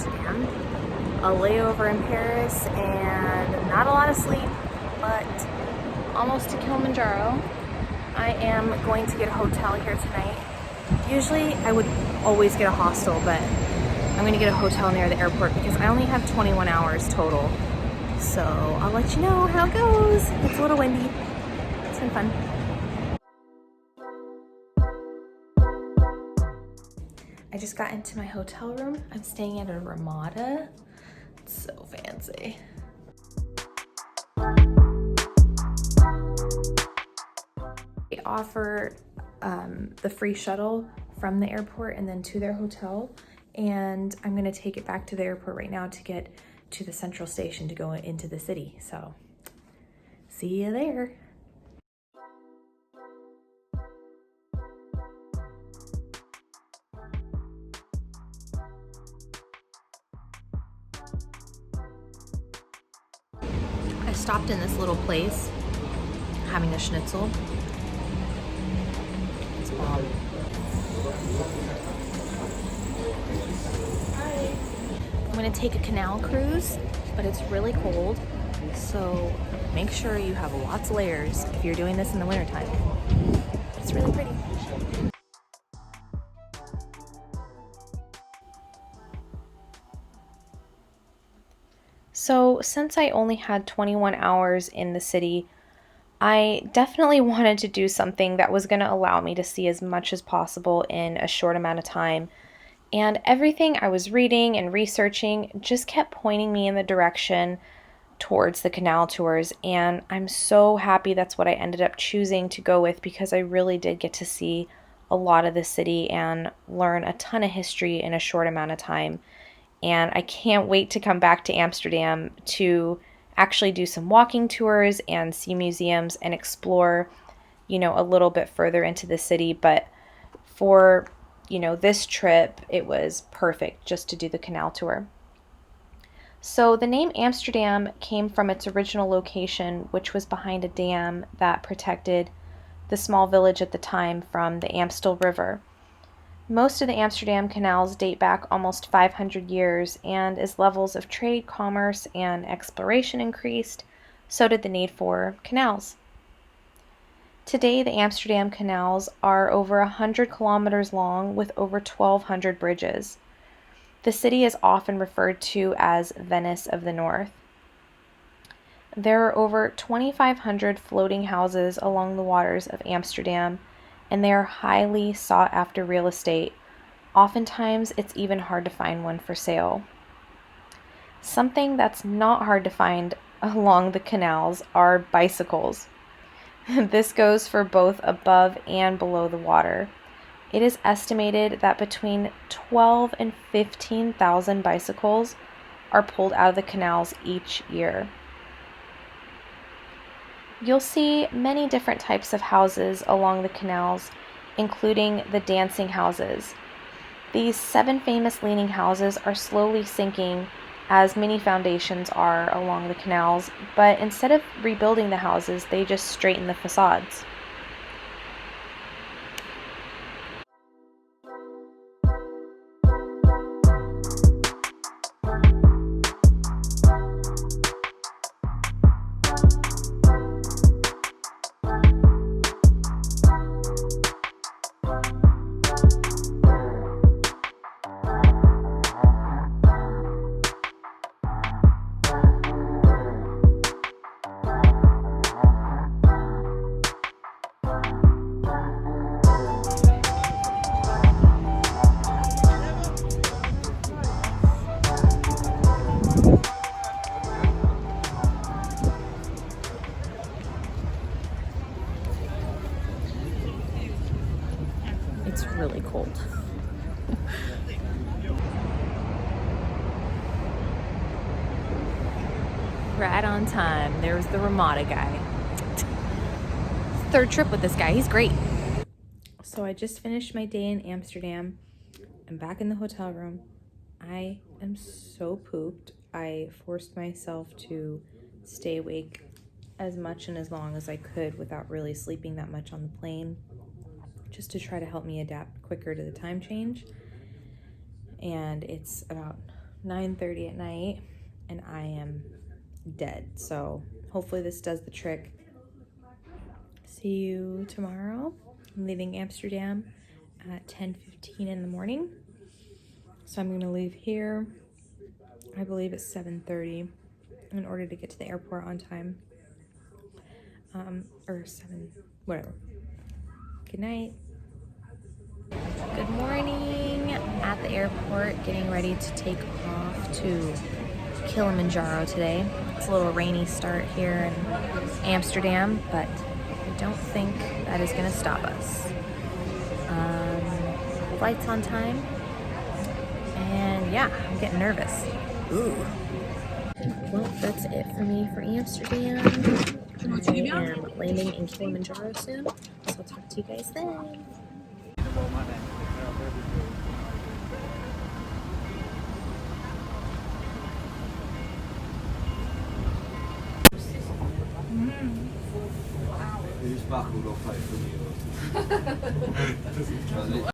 Amsterdam, a layover in Paris, and not a lot of sleep, but almost to Kilimanjaro. I am going to get a hotel here tonight. Usually I would always get a hostel, but I'm going to get a hotel near the airport because I only have 21 hours total. So I'll let you know how it goes. It's a little windy. It's been fun. I just got into my hotel room. I'm staying at a Ramada. It's so fancy. They offer the free shuttle from the airport and then to their hotel. And I'm gonna take it back to the airport right now to get to the central station to go into the city. So see you there. I stopped in this little place having a schnitzel. It's bomb. I'm gonna take a canal cruise, but it's really cold, so make sure you have lots of layers if you're doing this in the wintertime. It's really pretty. So since I only had 21 hours in the city, I definitely wanted to do something that was going to allow me to see as much as possible in a short amount of time. And everything I was reading and researching just kept pointing me in the direction towards the canal tours. And I'm so happy that's what I ended up choosing to go with because I really did get to see a lot of the city and learn a ton of history in a short amount of time. And I can't wait to come back to Amsterdam to actually do some walking tours and see museums and explore, a little bit further into the city. But for, this trip, it was perfect just to do the canal tour. So the name Amsterdam came from its original location, which was behind a dam that protected the small village at the time from the Amstel River. Most of the Amsterdam canals date back almost 500 years, and as levels of trade, commerce, and exploration increased, so did the need for canals. Today, the Amsterdam canals are over 100 kilometers long with over 1,200 bridges. The city is often referred to as Venice of the North. There are over 2,500 floating houses along the waters of Amsterdam, and they are highly sought after real estate. Oftentimes, it's even hard to find one for sale. Something that's not hard to find along the canals are bicycles. This goes for both above and below the water. It is estimated that between 12 and 15,000 bicycles are pulled out of the canals each year. You'll see many different types of houses along the canals, including the dancing houses. These 7 famous leaning houses are slowly sinking, as many foundations are along the canals, but instead of rebuilding the houses, they just straighten the facades. It's really cold. Right on time. There's the Ramada guy. Third trip with this guy. He's great. So I just finished my day in Amsterdam. I'm back in the hotel room. I am so pooped. I forced myself to stay awake as much and as long as I could without really sleeping that much on the plane, just to try to help me adapt quicker to the time change. And it's about 9:30 at night and I am dead. So hopefully this does the trick. See you tomorrow. I'm leaving Amsterdam at 10:15 in the morning. So I'm gonna leave here, I believe it's 7:30 in order to get to the airport on time. Or 7, whatever. Good night. Good morning. At the airport, getting ready to take off to Kilimanjaro today. It's a little rainy start here in Amsterdam, but I don't think that is gonna stop us. Flight's on time, and yeah, I'm getting nervous. Ooh. Well, that's it for me for Amsterdam. I am landing in Kilimanjaro soon, so I'll talk to you guys then. He's buckled off like from you.